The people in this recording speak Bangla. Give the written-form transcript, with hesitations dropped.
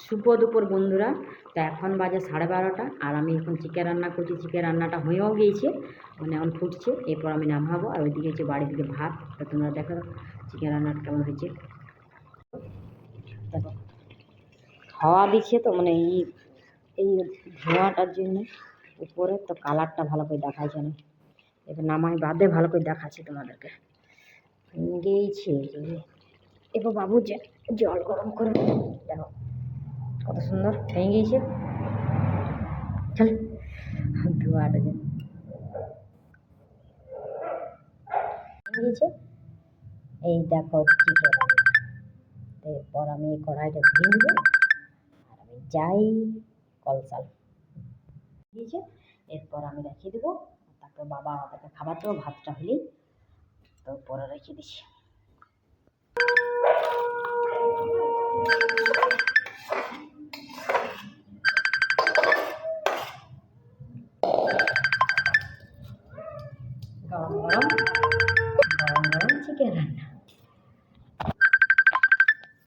শুভ দুপুর বন্ধুরা। তো এখন বাজে 12:30 আর আমি এখন চিকেন রান্না করছি। চিকেন রান্নাটা হয়েও গিয়েছে, মানে এখন ফুটছে, এরপর আমি নামাবো। আর ওইদিকে হচ্ছে বাড়ির দিকে ভাত। তো তোমরা দেখো চিকেন রান্নাটা কেমন হয়েছে। দেখো হাওয়া দিচ্ছে তো, মানে এই ধোঁয়াটার জন্য উপরে তো কালারটা ভালো করে দেখাচ্ছে না। এবার নামাই বাদে ভালো করে দেখাচ্ছি তোমাদেরকে। গিয়েছে এবার বাবু যে জল গরম করে দেখো কত সুন্দর হয়ে গিয়েছে। চল ধোয়াটা যে গিয়েছে। এই দেখো চিকেন, এরপর আমি কড়াইটা ধুয়ে দেবো আর আমি যাই কলসাল দিয়েছে। এরপর আমি রেখে দেবো, তারপর বাবা আমাদেরকে খাবার দেবো। ভাতটা হলেই তো পরে রেখে দিচ্ছি। গরম গরম